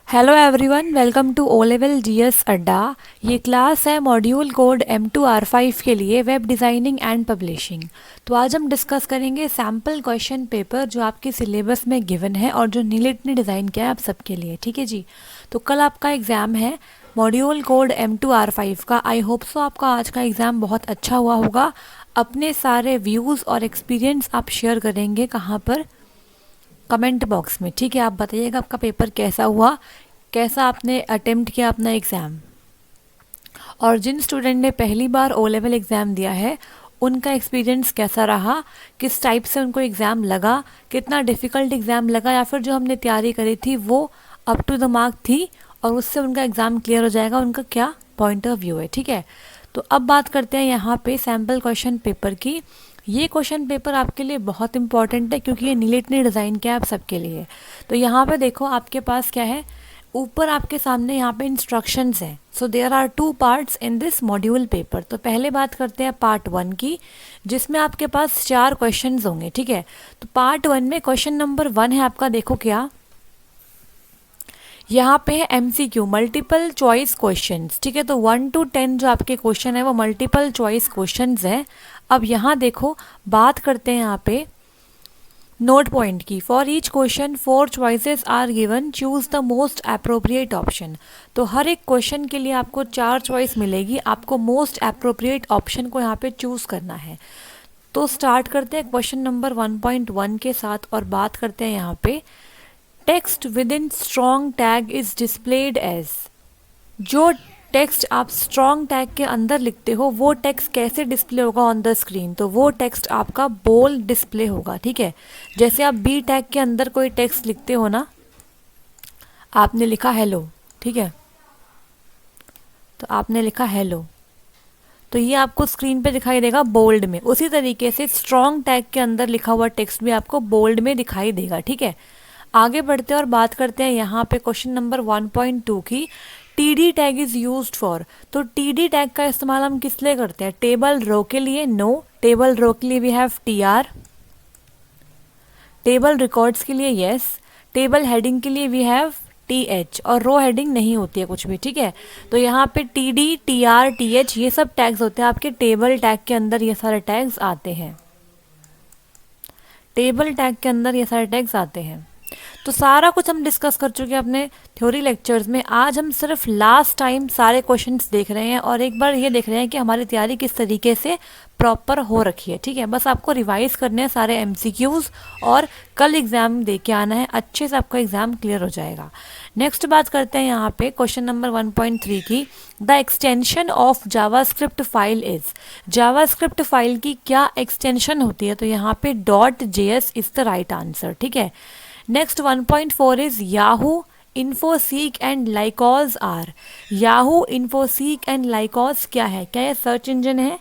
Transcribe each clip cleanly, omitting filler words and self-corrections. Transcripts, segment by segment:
Hello everyone, welcome to O level GS Adda. ये class है module code M2R5 के लिए वेब डिज़ाइनिंग एंड पब्लिशिंग। तो आज हम डिस्कस करेंगे सैम्पल क्वेश्चन पेपर जो आपके सिलेबस में गिवन है और जो नीलेट ने डिज़ाइन किया है आप सबके लिए। ठीक है जी। तो कल आपका एग्ज़ाम है मॉड्यूल कोड M2R5 का। आई होप सो आपका आज का एग्ज़ाम बहुत अच्छा हुआ होगा। अपने सारे व्यूज़ और एक्सपीरियंस आप शेयर करेंगे कहाँ पर? कमेंट बॉक्स में। ठीक है, आप बताइएगा आपका पेपर कैसा हुआ, कैसा आपने अटेम्प्ट किया अपना एग्ज़ाम। और जिन स्टूडेंट ने पहली बार ओ लेवल एग्ज़ाम दिया है उनका एक्सपीरियंस कैसा रहा, किस टाइप से उनको एग्ज़ाम लगा, कितना डिफ़िकल्ट एग्ज़ाम लगा, या फिर जो हमने तैयारी करी थी वो अप टू द मार्क थी और उससे उनका एग्ज़ाम क्लियर हो जाएगा, उनका क्या पॉइंट ऑफ व्यू है। ठीक है, तो अब बात करते हैं यहाँ पे सैम्पल क्वेश्चन पेपर की। ये क्वेश्चन पेपर आपके लिए बहुत इंपॉर्टेंट है क्योंकि ये नीलेट ने डिज़ाइन किया है आप सबके लिए। तो यहाँ पे देखो आपके पास क्या है, ऊपर आपके सामने यहाँ पे इंस्ट्रक्शंस हैं। So there are 2 parts in this module paper. तो पहले बात करते हैं पार्ट 1 की, जिसमें आपके पास 4 क्वेश्चंस होंगे। ठीक है, तो पार्ट 1 में क्वेश्चन नंबर 1 है आपका, देखो क्या यहाँ पे है MCQ, मल्टीपल चॉइस क्वेश्चंस। ठीक है, तो 1 to 10 जो आपके क्वेश्चन है वो मल्टीपल चॉइस क्वेश्चंस हैं। अब यहाँ देखो बात करते हैं यहाँ पे नोट पॉइंट की। For each question 4 choices are given, choose the most appropriate option. तो हर एक क्वेश्चन के लिए आपको 4 चॉइस मिलेगी, आपको मोस्ट अप्रोप्रिएट ऑप्शन को यहाँ पे चूज करना है। तो स्टार्ट करते हैं क्वेश्चन नंबर 1.1 के साथ और बात करते हैं यहाँ पे text within strong tag is displayed as. जो टेक्स्ट आप स्ट्रॉन्ग टैग के अंदर लिखते हो वो टेक्स्ट कैसे डिस्प्ले होगा ऑन द स्क्रीन? तो वो टेक्स्ट आपका बोल्ड डिस्प्ले होगा। ठीक है, जैसे आप बी टैग के अंदर कोई टेक्स्ट लिखते हो ना, आपने लिखा हेलो, ठीक है, तो आपने लिखा हेलो, तो ये आपको स्क्रीन पे दिखाई देगा बोल्ड में। उसी तरीके से स्ट्रॉन्ग टैग के अंदर लिखा हुआ टेक्स्ट भी आपको बोल्ड में दिखाई देगा। ठीक है, आगे बढ़ते हैं और बात करते हैं यहाँ पे क्वेश्चन नंबर 1.2 की। TD tag is used for. तो TD टैग का इस्तेमाल हम किस लिए करते हैं? टेबल रो के लिए नो, टेबल रो के लिए we have TR, table records के लिए यस, टेबल हेडिंग के लिए वी हैव TH, और रो हेडिंग नहीं होती है कुछ भी। ठीक है, तो यहाँ पे TD, TR, TH ये सब टैग्स होते हैं आपके टेबल टैग के अंदर, ये सारे टैग्स आते हैं टेबल टैग के अंदर, ये सारे टैग्स आते हैं। तो सारा कुछ हम डिस्कस कर चुके हैं अपने थ्योरी लेक्चर्स में। आज हम सिर्फ लास्ट टाइम सारे क्वेश्चंस देख रहे हैं और एक बार ये देख रहे हैं कि हमारी तैयारी किस तरीके से प्रॉपर हो रखी है। ठीक है, बस आपको रिवाइज करने हैं सारे MCQs और कल एग्जाम दे के आना है, अच्छे से आपका एग्जाम क्लियर हो जाएगा। नेक्स्ट बात करते हैं यहाँ पे क्वेश्चन नंबर 1.3 की। The extension of JavaScript file is. JavaScript file की क्या एक्सटेंशन होती है? तो यहाँ पे .js is the right answer. ठीक है, next 1.4 is Yahoo, Infoseek and Lycos are. Yahoo, Infoseek and Lycos क्या है? क्या ये सर्च इंजन है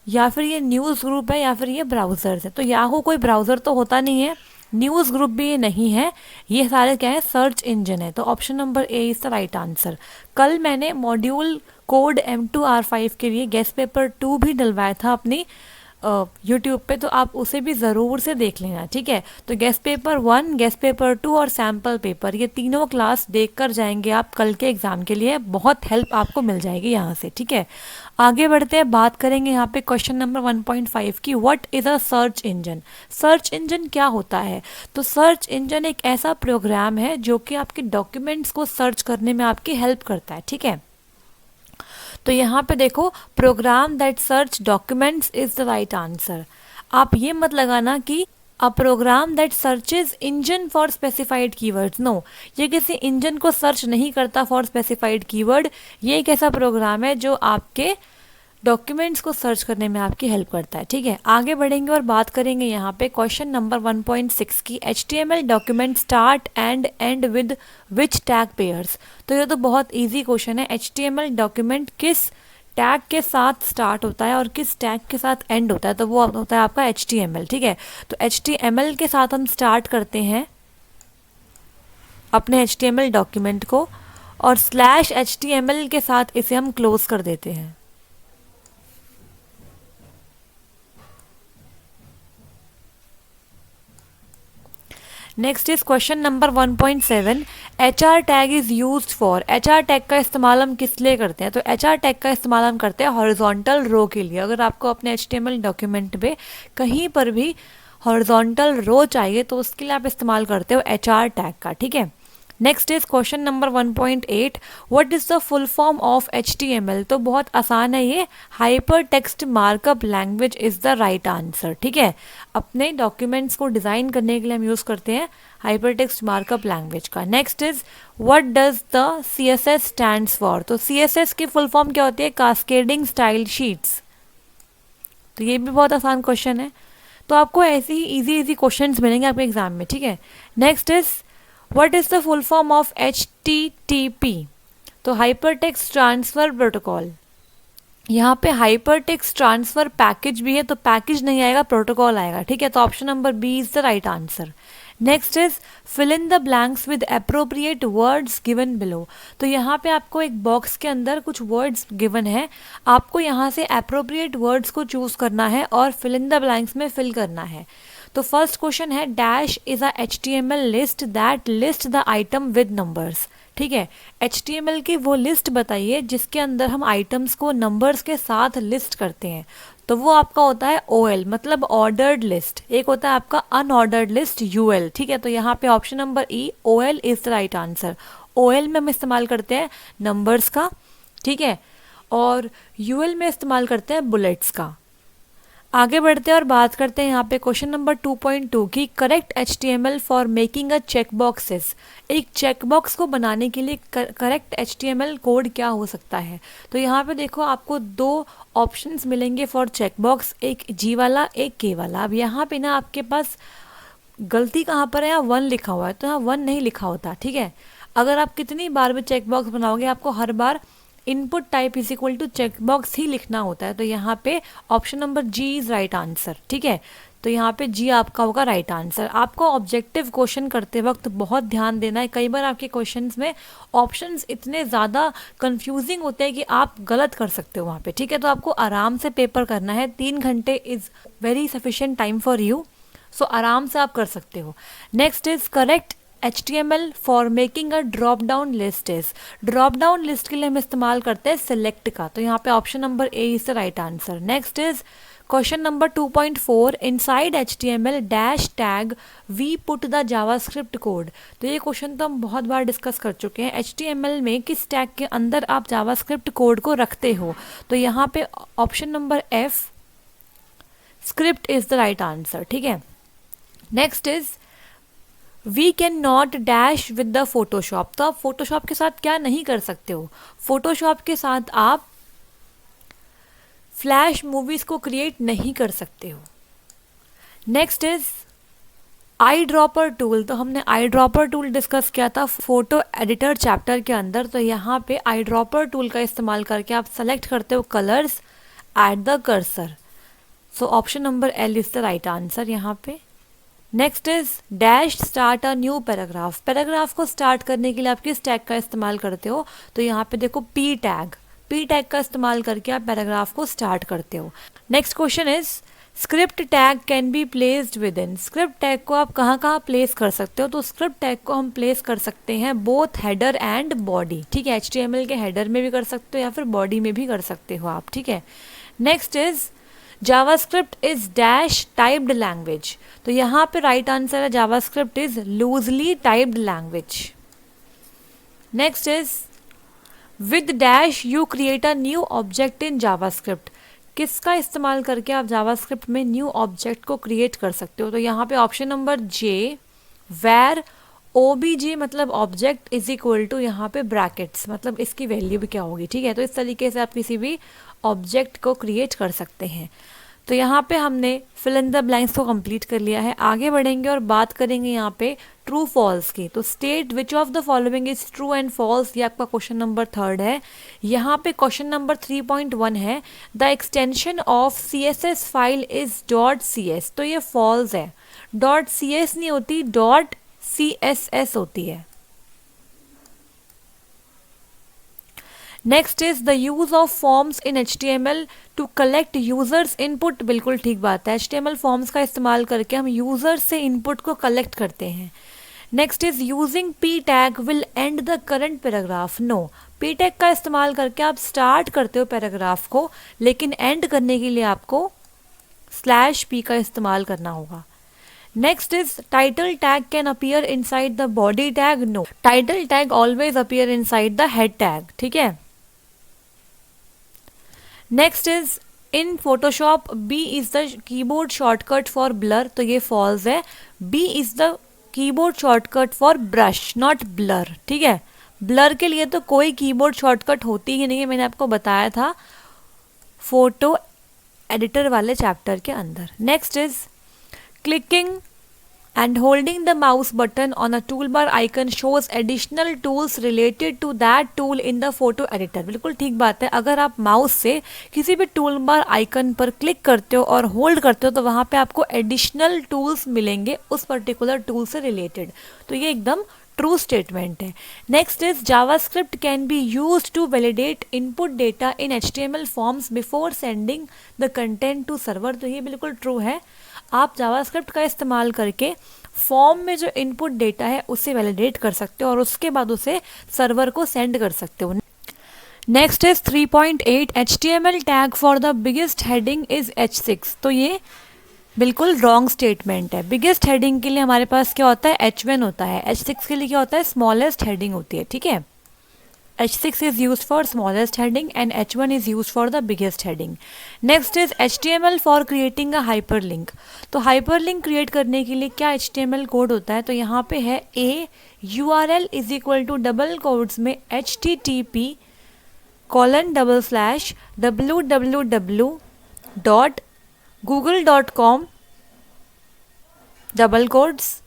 या फिर ये न्यूज़ ग्रुप है या फिर ये ब्राउज़र्स है? तो याहू कोई ब्राउज़र तो होता नहीं है, न्यूज़ ग्रुप भी ये नहीं है, ये सारे क्या है? सर्च इंजन है। तो option number A is the right answer. कल मैंने मॉड्यूल कोड M2R5 के लिए गेस्ट पेपर 2 भी डलवाया था अपनी यूट्यूब पे, तो आप उसे भी ज़रूर से देख लेना। ठीक है, तो गेस्ट पेपर 1, गेस्ट पेपर 2 और सैम्पल पेपर, ये तीनों क्लास देख कर जाएंगे आप कल के एग्ज़ाम के लिए, बहुत हेल्प आपको मिल जाएगी यहाँ से। ठीक है, आगे बढ़ते हैं, बात करेंगे यहाँ पे क्वेश्चन नंबर 1.5 की। What is a search engine? Search engine क्या होता है? तो सर्च इंजन एक ऐसा प्रोग्राम है जो कि आपके डॉक्यूमेंट्स को सर्च करने में आपकी हेल्प करता है। ठीक है, तो यहाँ पे देखो program that search documents is the right answer. आप ये मत लगाना कि a program that searches engine for specified keywords. No, ये किसी इंजन को सर्च नहीं करता फॉर स्पेसिफाइड कीवर्ड। ये एक ऐसा प्रोग्राम है जो आपके डॉक्यूमेंट्स को सर्च करने में आपकी हेल्प करता है। ठीक है, आगे बढ़ेंगे और बात करेंगे यहाँ पे क्वेश्चन नंबर 1.6 की। HTML document start and and with which tag pairs. तो ये तो बहुत इजी क्वेश्चन है। HTML डॉक्यूमेंट किस टैग के साथ स्टार्ट होता है और किस टैग के साथ एंड होता है? तो वो होता है आपका HTML। ठीक है, तो HTML के साथ हम स्टार्ट करते हैं अपने HTML डॉक्यूमेंट को और /HTML के साथ इसे हम क्लोज कर देते हैं। Next is question number 1.7। H R tag is use for, H R tag का इस्तेमाल हम किस लिए करते हैं? तो एच आर टैग का इस्तेमाल हम करते हैं हॉरिजॉन्टल रो के लिए। अगर आपको अपने HTML डॉक्यूमेंट पे कहीं पर भी हॉरिजॉन्टल रो चाहिए तो उसके लिए आप इस्तेमाल करते हो एच आर टैग का, ठीक है। Next is question number 1.8, what is the full form of HTML? तो बहुत आसान है ये, hyper text markup language is the right answer, ठीक है। अपने डॉक्यूमेंट्स को डिज़ाइन करने के लिए हम यूज़ करते हैं हाइपर टेक्स्ट मार्कअप लैंग्वेज का। Next is what does the CSS stands for? तो CSS की फुल फॉर्म क्या होती है? Cascading style sheets. तो ये भी बहुत आसान क्वेश्चन है। तो आपको ऐसे ही इजी इजी क्वेश्चंस मिलेंगे आपके एग्जाम में, ठीक है। Next is what is the full form of HTTP? तो हाइपर टेक्स्ट ट्रांसफर प्रोटोकॉल। यहाँ पे हाइपर टेक्स्ट ट्रांसफर पैकेज भी है तो पैकेज नहीं आएगा, प्रोटोकॉल आएगा, ठीक है। तो option number B is the right answer. Next is fill in the blanks with appropriate words given below. तो यहाँ पे आपको एक बॉक्स के अंदर कुछ वर्ड्स गिवन है, आपको यहाँ से अप्रोप्रिएट वर्ड्स को चूज करना है और फिल इन द ब्लैंक्स में फिल करना है। तो फर्स्ट क्वेश्चन है dash is a HTML list that list the item with numbers, ठीक है। HTML की वो लिस्ट बताइए जिसके अंदर हम आइटम्स को नंबर्स के साथ लिस्ट करते हैं। तो वो आपका होता है OL, मतलब ऑर्डर्ड लिस्ट। एक होता है आपका अनऑर्डर्ड लिस्ट UL, ठीक है। तो यहाँ पे option number E, OL is the right answer. OL में हम इस्तेमाल करते हैं नंबर्स का, ठीक है, और UL में इस्तेमाल करते हैं बुलेट्स का। आगे बढ़ते हैं और बात करते हैं यहाँ पे क्वेश्चन नंबर 2.2 की correct HTML for making a check boxes. एक चेक बॉक्स को बनाने के लिए करेक्ट HTML कोड क्या हो सकता है? तो यहाँ पे देखो आपको दो ऑप्शंस मिलेंगे फॉर चेक बॉक्स, एक G वाला एक K वाला। अब यहाँ पे ना आपके पास गलती कहाँ पर है? यहाँ 1 लिखा हुआ है, तो यहाँ 1 नहीं लिखा होता, ठीक है। अगर आप कितनी बार भी चेक बॉक्स बनाओगे आपको हर बार input type is equal to check box ही लिखना होता है। तो यहाँ पे option number G is right answer, ठीक है। तो यहाँ पे G आपका होगा राइट आंसर। आपको ऑब्जेक्टिव क्वेश्चन करते वक्त बहुत ध्यान देना है, कई बार आपके क्वेश्चंस में ऑप्शंस इतने ज़्यादा कंफ्यूजिंग होते हैं कि आप गलत कर सकते हो वहाँ पे, ठीक है। तो आपको आराम से पेपर करना है, 3 घंटे is very sufficient time for you, so आराम से आप कर सकते हो। Next is correct HTML for making a drop down list is. Drop down list के लिए हम इस्तेमाल करते हैं सिलेक्ट का। तो यहाँ पे option number A is the right answer. Next is question number 2.4 inside HTML dash tag we put the JavaScript code. तो ये क्वेश्चन तो हम बहुत बार डिस्कस कर चुके हैं। HTML में किस टैग के अंदर आप जावास्क्रिप्ट कोड को रखते हो? तो यहाँ पे option number F script is the right answer, ठीक है। Next is we can not dash with the Photoshop. तो आप फोटोशॉप के साथ क्या नहीं कर सकते हो? फोटोशॉप के साथ आप फ्लैश मूवीज को क्रिएट नहीं कर सकते हो। Next is eye dropper tool. तो हमने आई ड्रॉपर टूल डिस्कस किया था फोटो एडिटर चैप्टर के अंदर। तो यहाँ पे आई ड्रॉपर टूल का इस्तेमाल करके आप सेलेक्ट करते हो colours at the cursor. So option number L is the right answer यहाँ पे। Next is dash start a new paragraph. Paragraph को स्टार्ट करने के लिए आप किस टैग का इस्तेमाल करते हो? तो यहाँ पे देखो P टैग का इस्तेमाल करके आप पैराग्राफ को स्टार्ट करते हो। Next question is script tag can be placed with in. Script tag को आप कहाँ कहाँ प्लेस कर सकते हो? तो स्क्रिप्ट टैग को हम प्लेस कर सकते हैं बोथ हेडर एंड बॉडी, ठीक है। HTML के हेडर में भी कर सकते हो या फिर बॉडी में भी कर सकते हो आप, ठीक है। Next is JavaScript is dash typed language. तो यहाँ पे राइट आंसर है JavaScript is loosely typed language. Next is with dash you create a new object in JavaScript. किसका इस्तेमाल करके आप जावास्क्रिप्ट में न्यू ऑब्जेक्ट को क्रिएट कर सकते हो? तो यहाँ पे option number J where OBJ मतलब ऑब्जेक्ट इज इक्वल टू यहाँ पे ब्रैकेट्स, मतलब इसकी वैल्यू भी क्या होगी, ठीक है। तो इस तरीके से आप किसी भी ऑब्जेक्ट को क्रिएट कर सकते हैं। तो यहाँ पे हमने फिल इन द ब्लैंक्स को कंप्लीट कर लिया है। आगे बढ़ेंगे और बात करेंगे यहाँ पे ट्रू फॉल्स की। तो state which of the following is true and false, ये आपका क्वेश्चन नंबर 3 है। यहाँ पे क्वेश्चन नंबर 3.1 है the extension of CSS file is .cs। तो ये फॉल्स है, .cs नहीं होती, .css होती है। Next is the use of forms in HTML to collect users input. बिल्कुल ठीक बात है, HTML फॉर्म्स का इस्तेमाल करके हम यूजर्स से इनपुट को कलेक्ट करते हैं। Next is using P tag will end the current paragraph. No, P tag का इस्तेमाल करके आप स्टार्ट करते हो पैराग्राफ को, लेकिन एंड करने के लिए आपको स्लैश पी का इस्तेमाल करना होगा। Next is title tag can appear inside the body tag. No, title tag always appear inside the head tag, ठीक है। Next is in Photoshop B is the keyboard shortcut for blur. तो ये false है, B is the keyboard shortcut for brush not blur, ठीक है। Blur के लिए तो कोई कीबोर्ड शॉर्टकट होती ही नहीं है, मैंने आपको बताया था फोटो एडिटर वाले चैप्टर के अंदर। Next is clicking and holding the mouse button on a toolbar icon shows additional tools related to that tool in the photo editor। बिल्कुल ठीक बात है, अगर आप माउस से किसी भी टूल बार आइकन पर क्लिक करते हो और होल्ड करते हो तो वहाँ पे आपको एडिशनल टूल्स मिलेंगे उस पर्टिकुलर टूल से रिलेटेड। तो ये एकदम ट्रू स्टेटमेंट है। Next is JavaScript can be used to validate input data in HTML forms before sending the content to server. तो ये बिल्कुल ट्रू है, आप जावास्क्रिप्ट का इस्तेमाल करके फॉर्म में जो इनपुट डेटा है उसे वैलिडेट कर सकते हो और उसके बाद उसे सर्वर को सेंड कर सकते हो। Next is 3.8 HTML tag for the biggest heading is H6। तो ये बिल्कुल रॉन्ग स्टेटमेंट है। बिगेस्ट हेडिंग के लिए हमारे पास क्या होता है, H1 होता है। H6 के लिए क्या होता है, स्मॉलेस्ट हेडिंग होती है, ठीक है। H6 is used for smallest heading and H1 is used for the biggest heading. Next is HTML for creating a hyperlink। तो hyperlink create करने के लिए क्या HTML कोड होता है, तो यहाँ पे है a URL is equal to double codes में http www.google.com डबल कोड्स,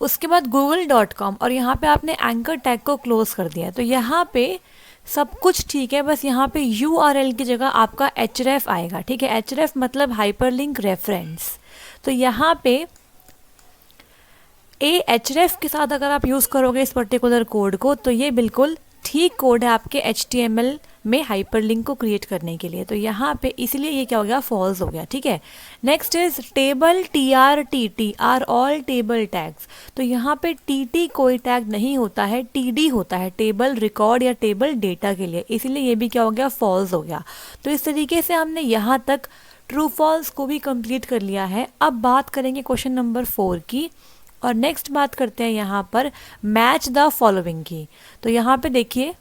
उसके बाद google.com और यहाँ पे आपने एंकर टैग को क्लोज कर दिया है। तो यहाँ पे सब कुछ ठीक है, बस यहाँ पे URL की जगह आपका href आएगा, ठीक है। href मतलब हाइपरलिंक रेफरेंस। तो यहाँ पे href के साथ अगर आप यूज़ करोगे इस पर्टिकुलर कोड को तो ये बिल्कुल ठीक कोड है आपके HTML में हाइपरलिंक को क्रिएट करने के लिए। तो यहाँ पे इसलिए ये क्या हो गया, फॉल्स हो गया, ठीक है। Next is table TRTT are all table tags. तो यहाँ पे TT कोई टैग नहीं होता है, TD होता है, टेबल रिकॉर्ड या टेबल डेटा के लिए, इसीलिए ये भी क्या हो गया, फॉल्स हो गया। तो इस तरीके से हमने यहाँ तक ट्रू फॉल्स को भी कंप्लीट कर लिया है। अब बात करेंगे क्वेश्चन नंबर 4 की और नेक्स्ट बात करते हैं यहाँ पर मैच द फॉलोइंग की। तो यहाँ पे देखिए,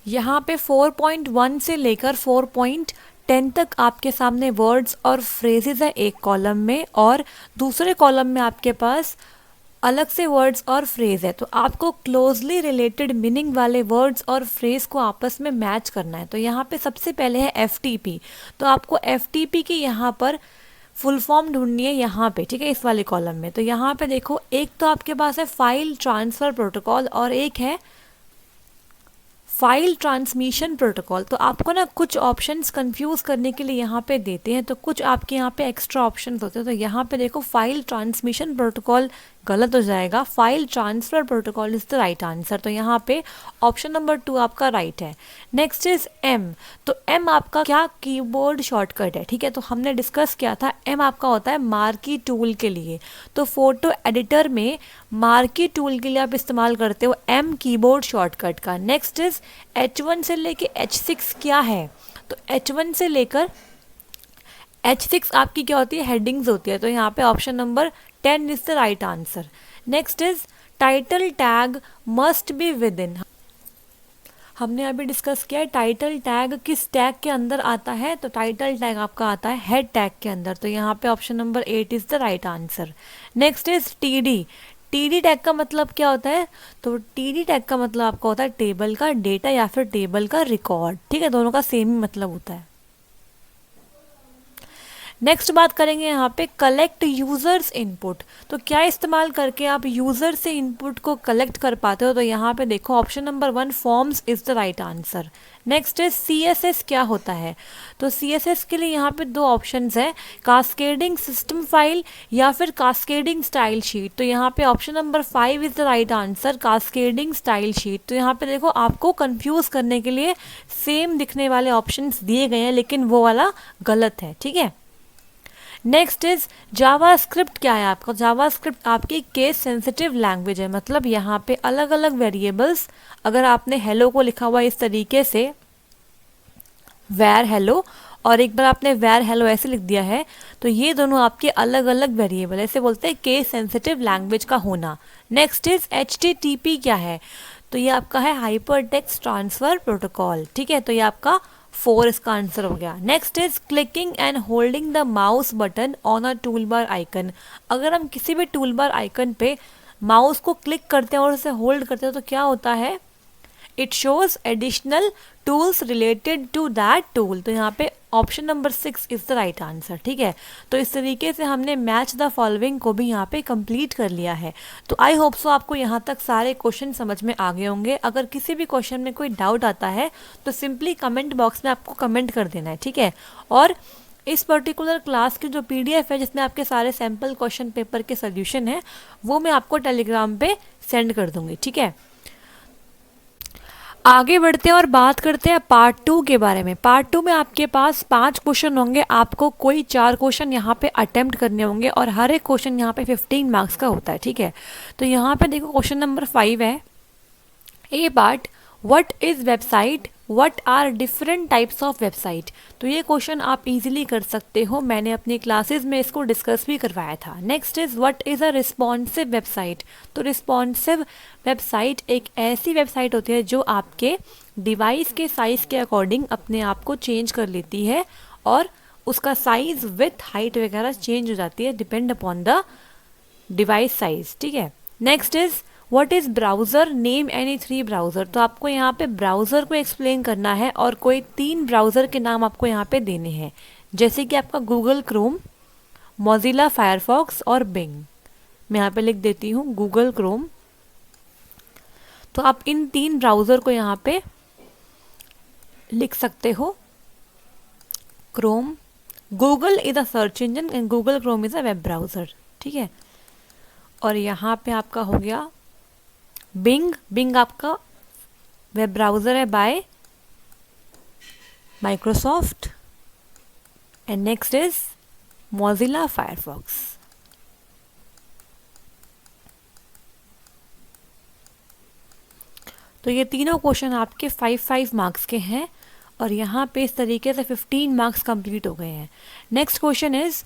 यहाँ पे 4.1 से लेकर 4.10 तक आपके सामने वर्ड्स और फ्रेजेस है एक कॉलम में, और दूसरे कॉलम में आपके पास अलग से वर्ड्स और फ्रेज है। तो आपको क्लोजली रिलेटेड मीनिंग वाले वर्ड्स और फ्रेज को आपस में मैच करना है। तो यहाँ पे सबसे पहले है FTP। तो आपको FTP की यहाँ पर फुल फॉर्म ढूंढनी है यहाँ पे, ठीक है, इस वाले कॉलम में। तो यहाँ पे देखो, एक तो आपके पास है फाइल ट्रांसफ़र प्रोटोकॉल और एक है फाइल ट्रांसमिशन प्रोटोकॉल। तो आपको ना कुछ ऑप्शंस कंफ्यूज करने के लिए यहाँ पे देते हैं, तो कुछ आपके यहाँ पे एक्स्ट्रा ऑप्शंस होते हैं। तो यहाँ पे देखो, फाइल ट्रांसमिशन प्रोटोकॉल गलत हो जाएगा, file transfer protocol is the right answer. तो यहाँ पे ऑप्शन नंबर 2 आपका राइट है। Next is M। तो M आपका क्या, कीबोर्ड शॉर्टकट है, ठीक है। तो हमने डिस्कस किया था M आपका होता है मार्की टूल के लिए। तो फोटो एडिटर में मार्की टूल के लिए आप इस्तेमाल करते हो M कीबोर्ड शॉर्टकट का। नेक्स्ट इज H1 से लेके H6 क्या है, तो H1 से लेकर H6 आपकी क्या होती है, हेडिंग्स होती है। तो यहाँ पे option number 10 is the right answer. Next is title tag must be with in. हमने अभी डिस्कस किया है टाइटल टैग किस टैग के अंदर आता है, तो टाइटल टैग आपका आता है हेड टैग के अंदर। तो यहाँ पे option number 8 is the right answer. Next is TD। TD tag का मतलब क्या होता है, तो TD टैग का मतलब आपका होता है टेबल का डेटा या फिर टेबल का रिकॉर्ड, ठीक है, दोनों का सेम ही मतलब होता है। नेक्स्ट बात करेंगे यहाँ पे कलेक्ट यूज़र्स इनपुट। तो क्या इस्तेमाल करके आप यूज़र से इनपुट को कलेक्ट कर पाते हो, तो यहाँ पे देखो option number 1 forms is the right answer. Next is CSS क्या होता है, तो CSS के लिए यहाँ पे 2 ऑप्शंस है, कास्केडिंग सिस्टम फाइल या फिर कास्केडिंग स्टाइल शीट। तो यहाँ पे option number 5 is the right answer, cascading style sheet. तो यहाँ पे देखो, आपको कंफ्यूज करने के लिए सेम दिखने वाले ऑप्शंस दिए गए हैं, लेकिन वो वाला गलत है, ठीक है। Next is JavaScript. क्या है आपका जावास्क्रिप्ट? आपकी केस सेंसिटिव लैंग्वेज है, मतलब यहाँ पे अलग अलग वेरिएबल्स, अगर आपने हेलो को लिखा हुआ इस तरीके से वैर हेलो, और एक बार आपने वैर हेलो ऐसे लिख दिया है, तो ये दोनों आपके अलग अलग वेरिएबल, ऐसे बोलते हैं केस सेंसिटिव लैंग्वेज का होना। Next is HTTP। क्या है? तो ये आपका है हाइपर टेक्स्ट ट्रांसफर प्रोटोकॉल। ठीक है, तो ये आपका 4 इसका आंसर हो गया। Next is clicking and holding the mouse button on a tool bar icon. अगर हम किसी भी टूल बार आइकन पे माउस को क्लिक करते हैं और उसे होल्ड करते हैं तो क्या होता है? It shows additional tools related to that tool. तो यहाँ पे option number 6 is the right answer. ठीक है, तो इस तरीके से हमने मैच द फॉलोइंग को भी यहाँ पे कंप्लीट कर लिया है। तो आई होप सो आपको यहाँ तक सारे क्वेश्चन समझ में आ गए होंगे। अगर किसी भी क्वेश्चन में कोई डाउट आता है तो सिंपली कमेंट बॉक्स में आपको कमेंट कर देना है। ठीक है, और इस पर्टिकुलर क्लास की जो PDF है जिसमें आपके सारे सैम्पल क्वेश्चन पेपर के सोल्यूशन है, वो मैं आपको टेलीग्राम पे सेंड कर दूंगी। ठीक है, आगे बढ़ते हैं और बात करते हैं पार्ट 2 के बारे में। पार्ट 2 में आपके पास 5 क्वेश्चन होंगे, आपको कोई 4 क्वेश्चन यहाँ पे अटेम्प्ट करने होंगे और हर एक क्वेश्चन यहाँ पे 15 मार्क्स का होता है। ठीक है, तो यहाँ पे देखो क्वेश्चन नंबर 5 है, A part, what is website, what are different types of website. तो ये क्वेश्चन आप इजीली कर सकते हो, मैंने अपनी क्लासेस में इसको डिस्कस भी करवाया था। Next is what is a responsive website. तो रिस्पॉन्सिव वेबसाइट एक ऐसी वेबसाइट होती है जो आपके डिवाइस के साइज के अकॉर्डिंग अपने आप को चेंज कर लेती है और उसका साइज विथ हाइट वगैरह चेंज हो जाती है depend upon the device size. ठीक है, next is what is browser, name any 3 browser. तो आपको यहाँ पे ब्राउज़र को एक्सप्लेन करना है और कोई 3 ब्राउज़र के नाम आपको यहाँ पे देने हैं, जैसे कि आपका गूगल क्रोम, मोजिला फायरफॉक्स और बिंग। मैं यहाँ पे लिख देती हूँ गूगल क्रोम। तो आप इन 3 ब्राउज़र को यहाँ पे लिख सकते हो। Chrome, Google is a search engine and Google Chrome is a web browser. ठीक है, और यहाँ पे आपका हो गया बिंग। बिंग आपका वेब ब्राउज़र है bye Microsoft and next is Mozilla Firefox. तो ये तीनों क्वेश्चन आपके 5-5 मार्क्स के हैं और यहाँ पे इस तरीके से 15 मार्क्स कंप्लीट हो गए हैं। Next question is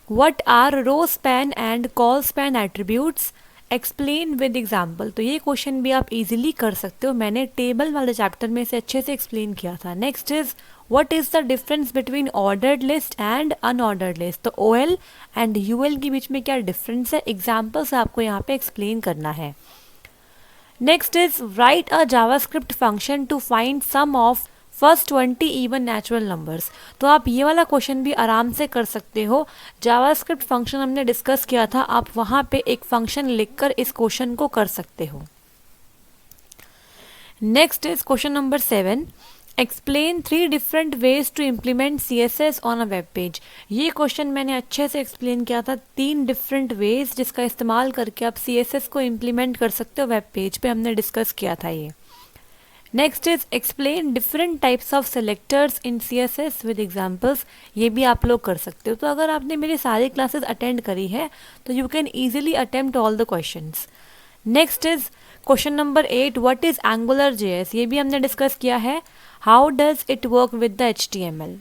what are row span and col span attributes, explain with example. तो ये क्वेश्चन भी आप इजीली कर सकते हो, मैंने टेबल वाले चैप्टर में से अच्छे से एक्सप्लेन किया था। Next is what is the difference between ordered list and unordered list. तो OL एंड UL के बीच में क्या डिफरेंस है, एग्जाम्पल से आपको यहाँ पे एक्सप्लेन करना है। Next is write a JavaScript function to find sum of first 20 even natural numbers. तो आप ये वाला क्वेश्चन भी आराम से कर सकते हो। जावास्क्रिप्ट फंक्शन हमने डिस्कस किया था, आप वहाँ पे एक फंक्शन लिखकर इस क्वेश्चन को कर सकते हो। Next is question number 7, explain 3 different ways to implement CSS on a web page. ये क्वेश्चन मैंने अच्छे से एक्सप्लेन किया था, 3 डिफरेंट वेज जिसका इस्तेमाल करके आप CSS को इम्प्लीमेंट कर सकते हो वेब पेज पे, हमने डिस्कस किया था ये। Next is explain different types of selectors in CSS with examples. ये भी आप लोग कर सकते हो। तो अगर आपने मेरी सारी क्लासेस अटेंड करी है तो you can easily attempt all the questions. Next is question number 8, what is angular JS। ये भी हमने डिस्कस किया है। How does it work with the HTML।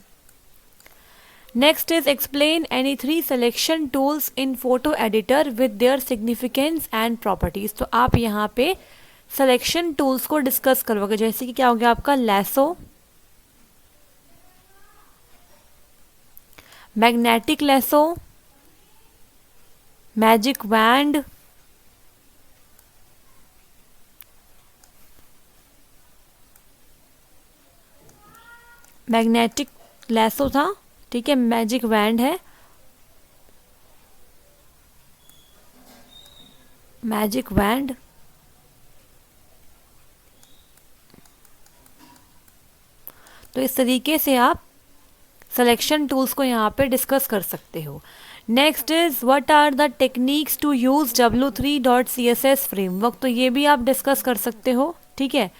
Next is explain any 3 selection tools in photo editor with their significance and properties. तो आप यहाँ पे selection tools को डिस्कस करोगे, जैसे कि क्या हो गया आपका lasso, magnetic lasso, magic wand, magnetic lasso था, ठीक है, मैजिक वैंड है, मैजिक वैंड, तो इस तरीके से आप सिलेक्शन टूल्स को यहाँ पे डिस्कस कर सकते हो। Next is what are the techniques to use W3.CSS framework. तो ये भी आप डिस्कस कर सकते हो, ठीक है।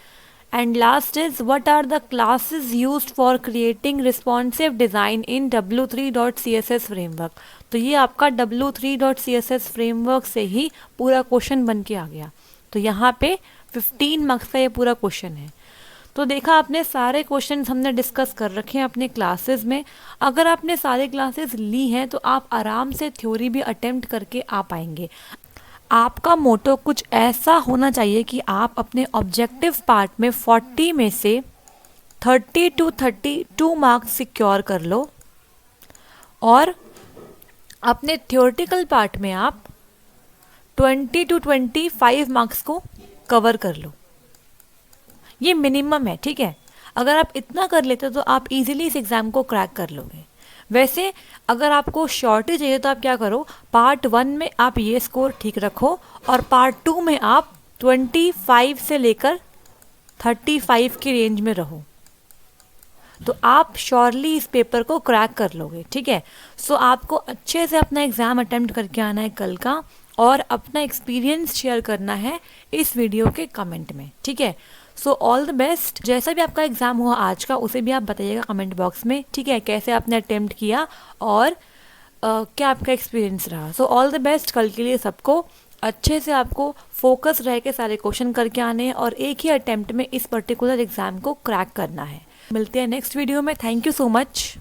And last is what are the classes used for creating responsive design in w3.css framework. तो ये आपका w3.css फ्रेमवर्क से ही पूरा क्वेश्चन बन के आ गया। तो यहाँ पे 15 मार्क्स का ये पूरा क्वेश्चन है। तो देखा आपने, सारे क्वेश्चंस हमने डिस्कस कर रखे हैं अपने क्लासेस में। अगर आपने सारे क्लासेस ली हैं तो आप आराम से थ्योरी भी अटेम्प्ट करके आ पाएंगे। आपका मोटो कुछ ऐसा होना चाहिए कि आप अपने ऑब्जेक्टिव पार्ट में 40 में से 30 to 32 मार्क्स सिक्योर कर लो और अपने थ्योरेटिकल पार्ट में आप 20 to 25 मार्क्स को कवर कर लो। ये मिनिमम है, ठीक है। अगर आप इतना कर लेते हो तो आप इजीली इस एग्ज़ाम को क्रैक कर लोगे। वैसे अगर आपको शॉर्टेज चाहिए तो आप क्या करो, पार्ट 1 में आप ये स्कोर ठीक रखो और पार्ट 2 में आप 25 से लेकर 35 की रेंज में रहो, तो आप श्योरली इस पेपर को क्रैक कर लोगे, ठीक है। सो आपको अच्छे से अपना एग्ज़ाम अटेम्प्ट करके आना है कल का, और अपना एक्सपीरियंस शेयर करना है इस वीडियो के कमेंट में, ठीक है। So all the best. जैसा भी आपका एग्ज़ाम हुआ आज का, उसे भी आप बताइएगा कमेंट बॉक्स में, ठीक है, कैसे आपने अटेम्प्ट किया और क्या आपका एक्सपीरियंस रहा। सो ऑल द बेस्ट कल के लिए सबको। अच्छे से आपको फोकस रह के सारे क्वेश्चन करके आने हैं और एक ही अटेम्प्ट में इस पर्टिकुलर एग्ज़ाम को क्रैक करना है। मिलते हैं नेक्स्ट वीडियो में। Thank you so much.